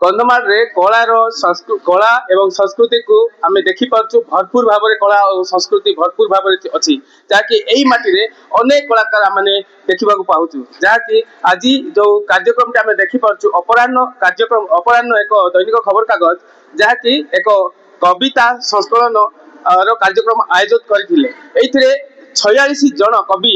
कंधमाल रे कला एवं संस्कृति को आम देखिपु भरपूर भाव में कला और संस्कृति भरपूर भाव में अच्छी जहाँकि यही माटी रे अनेक कलाकार मैंने देखा पाऊँ जहाँकि आज जो कार्यक्रम आम देखिपु अपराह्न कार्यक्रम अपराह्न एक दैनिक खबर कागज जहाँकि एक कविता संस्कलन कार्यक्रम आयोजित करते 46 जन कवि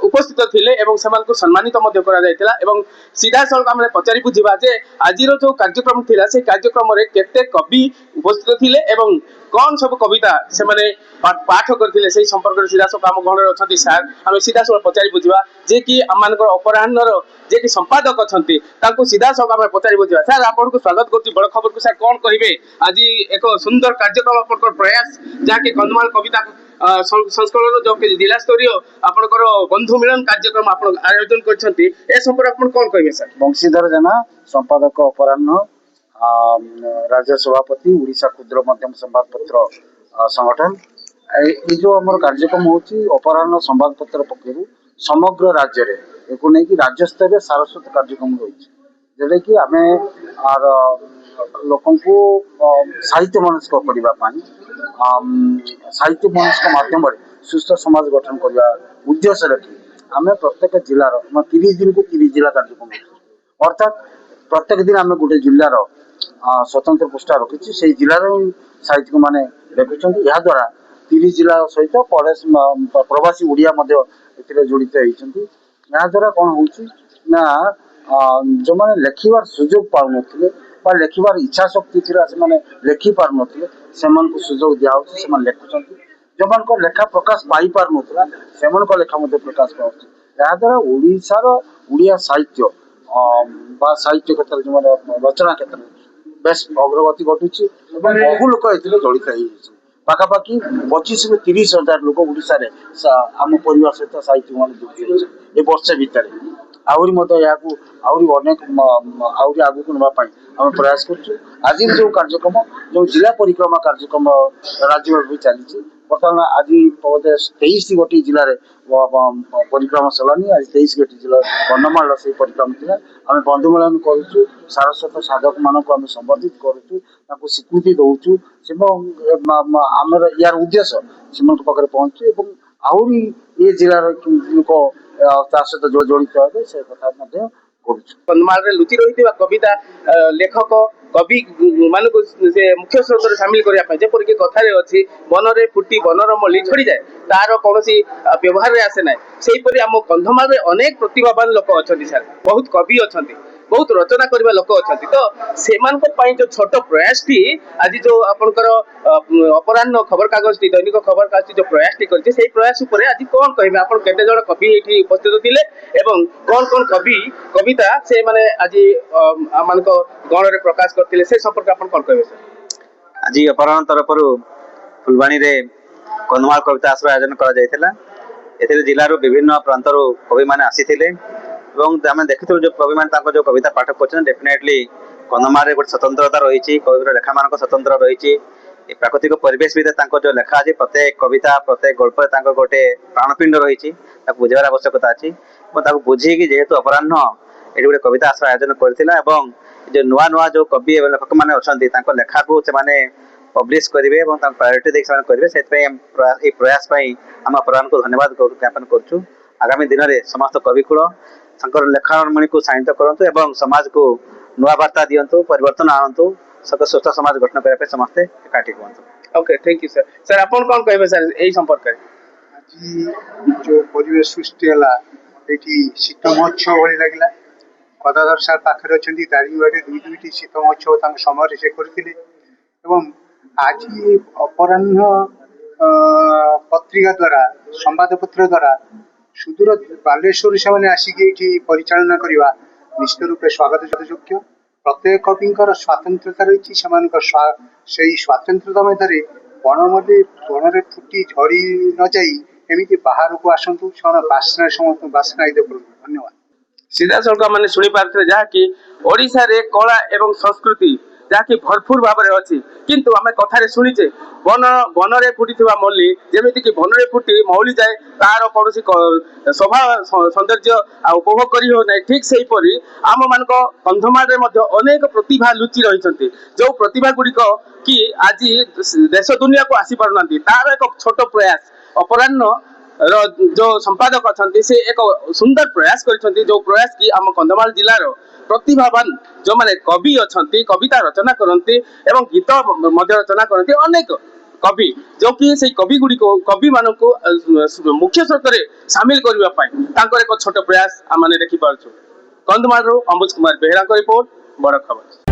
उपस्थित थिले एवं सेमानकु सम्मानित मध्य करा जायतिला एवं सीधा सड़क आम पचारि बुझा जे आज जो कार्यक्रम थिला से कार्यक्रम रे केते कवि उपस्थित थिले एवं कौन सब कविता से माने पाठ करथिले से संपर्क सीधा सड़क आम गण अछंती सर आम सीधा सड़क पचारि बुझा जे कि आमानकर अपराह्नर जे कि संपादक अछंती तांको सीधा सड़क आम पचारि बुझा सर आपन को स्वागत करती बड़ खबर को सर कौन कहिबे आज एक सुंदर कार्यक्रम आपन प्रयास जाके कंधमाल कविता संस्करण जो जिला स्तरीय आपनकर बंधु मिलन कार्यक्रम आप आयोजन करछंती ए संपर्क आपण कोन कहिबे सर। बंशीधर जेना संपादक अपराह्न राज्य सभापति उड़ीसा क्षुद्र मध्यम संवादपत्र संगठन ये जो आम कार्यक्रम होची अपराह्न संवादपत्र पक्षर समग्र राज्य रे एको नै कि राज्य स्तरीय सारस्वत कार्यक्रम होईची जेले कि आमे आर लोकन को साहित्य मनस्क करबा पानी साहित्य मनस्क माध्यम रे सुस्थ समाज गठन करबा उद्देश्य रखी आमे प्रत्येक जिलार 30 दिन को 30 जिला कार्यक्रम अर्थात प्रत्येक दिन आमे गोटे जिलार स्वतंत्र पृष्ठा रखी से जिलार साहित्यिक माने देखुछंती या द्वारा 30 जिला सहित प्रवासी ओडिया मध्य एथिरे जड़ित होइछंती या द्वारा कोन होउची ना जो माने लेखिबार सुयोग पाउ नथिले बा लेखिबार इच्छा शक्ति थिला से माने लेखि पार नथिले सेमान को सुयोग दिया होउची सेमान लेखुछंती जो मान को लेखा प्रकाश पाई पार नथिला सेमान को लेखा मध्य प्रकाश पाउची या द्वारा ओडिसा रो ओडिया साहित्य बा साहित्य क्षेत्र जो माने रचना क्षेत्र बेस अग्रगति घटुची एवं बहु लोक एथिरे जड़ित होइछी पाखापाखि 25 ରୁ 30 हजार लोक ओडिसा रे आम परिवार सहित साहित्य मान जुड़ी ए वर्ष भितर आउरी मत याकू आउरी अनेक आउरी आगु को नबा पाई हम प्रयास करछु आज जो कार्यक्रम जो जिला परिक्रमा कार्यक्रम राज्यव्यापी चली बर्तमान आज 23 गोटी जिले में परिक्रमा चलानी आज 23 गोटी जिला कंधमाल से परिक्रमा थिला आम बंधु मिलन करूँ सारस्वत साधक मान को संबर्धित करूँ स्वीकृति दौचु आमर यार उद्देश्य से पाखे पहुंचु आहरी ये जिलार लोक सहित जड़ित हे से कथा कंधमाल रे लुचि रही कविता लेखक कवि मान से मुख्य स्रोत सामिल करने जपरिक कथार अच्छी वन रे फुटी बनर मल्ली छड़ी जाए तार कौन व्यवहार में आसे ना से आम कंधमाल रे अनेक प्रतिभावान लोक अच्छा सर बहुत कवि अच्छा बहुत रचना करने लोक अच्छा तो से जो छोट प्रयास टी आज जो आपंकर अपराह्न खबर कागज टी दैनिक खबर कागज जो प्रयास टी कर प्रयास उपर आज कौन कहे आप केते जण कवि ये उपस्थित थिले एवं कौन कौन कवि कविता से माने आज आम गण रे प्रकाश करते से संपर्क आप कौन कहे सर। आज अपराह्न तरफ फुलवाणी रे कंधमाल कविता आश्रय आयोजन करा जिलार विभिन्न प्रांतर कवि मैंने आसी आम देखी जो कवि मैंने जो कविता पाठ कर डेफिनेटली कंधमाल गोटे स्वतंत्रता रही कवि रेखा मान स्वतंत्र रही प्राकृतिक परिवेश भितर जो लेखा अच्छी प्रत्येक कविता प्रत्येक गल्प गोटे प्राणपिंड रही बुझार आवश्यकता अच्छी बुझी जेहेतु अपराह्न ये गोटे कविता आश्रय आयोजन करथिला जो नुआ नुआ जो कवि एवं लेखक मैंने अच्छा लेखा को से पब्लिश करेंगे और प्रायोरिटी देखिए करेंगे से प्रयास आम अपराह्न को धन्यवाद ज्ञापन करुँ आगामी दिन में समस्त कविकूल लेखामणि को साइनित करूँ समाज को नुआ वार्ता दिंतु परिवर्तन आणतु सुस्थ समाज गठन करने समस्ते एकाठी हूँ। Okay thank you sir. Sir आप कौन कहे सर यही संपर्क आज जो परिवेश सृष्टि है शीत महोत्सव भाई लगे गदाधर सार पाखे अच्छा दारिंगबाड़ी दुईटी शीत महोत्सव समय से करते आज अपराह्न पत्रिका द्वारा संवादपत्र द्वारा सुदूर बालेश्वर से आसिक परिचालना करवा निश्चित रूपे स्वागत योग्य प्रत्येक कवि स्वातंत्रता रही से स्वातंत्रता मध्य बनमल्ली बन फुटी झड़ी न जामि बाहर को आसतु बासना समस्त बासना धन्यवाद। सीधा सड़क मैंने शुणी पारे जहाँकि ओडिशा रे कला एवं संस्कृति ଯାହାକି ଭରପୁର ଭାବରେ ଅଛି। କିନ୍ତୁ ଆମେ କଥାରେ ଶୁଣିଛେ ବନରେ ଫୁଟିଥିବା ମଲ୍ଲି ଯେମିତିକି ବନରେ ଫୁଟି ମଉଳି ଯାଏ, ତାର କୌଣସି ଶୋଭା ସୌନ୍ଦର୍ଯ୍ୟ ଆଉ ଉପଭୋଗ କରି ହେଉନାହିଁ। ଠିକ ସେହିପରି ଆମମାନଙ୍କ କନ୍ଧମାଳରେ ମଧ୍ୟ ଅନେକ ପ୍ରତିଭା ଲୁଚି ରହିଛନ୍ତି, ଯୋଉ ପ୍ରତିଭା ଗୁଡ଼ିକ କି ଆଜି ଦେଶ ଦୁନିଆକୁ ଆସି ପାରୁନାହାନ୍ତି। ତାର ଏକ ଛୋଟ ପ୍ରୟାସ ଅପରାହ୍ନ ର ଯୋଉ ସମ୍ପାଦକ ଅଛନ୍ତି ସେ ଏକ ସୁନ୍ଦର ପ୍ରୟାସ କରିଛନ୍ତି, ଯୋଉ ପ୍ରୟାସ କି ଆମ କନ୍ଧମାଳ ଜିଲ୍ଲାର ପ୍ରତିଭାବାନ ଯୋଉମାନେ କବି ଅଛନ୍ତି, କବିତା ରଚନା କରନ୍ତି ଏବଂ ଗୀତ ମଧ୍ୟ ରଚନା କରନ୍ତି, ଅନେକ କବି ଯୋଉ କି ସେଇ କବି ମାନଙ୍କୁ ମୁଖ୍ୟ ସ୍ରୋତରେ ସାମିଲ କରିବା ପାଇଁ ତାଙ୍କର ଏକ ଛୋଟ ପ୍ରୟାସ ଆମେ ଦେଖିପାରୁଛୁ। କନ୍ଧମାଳରୁ ଅମ୍ବୁଜ କୁମାର ବେହେରାଙ୍କ ରିପୋର୍ଟ, ବଡ ଖବର।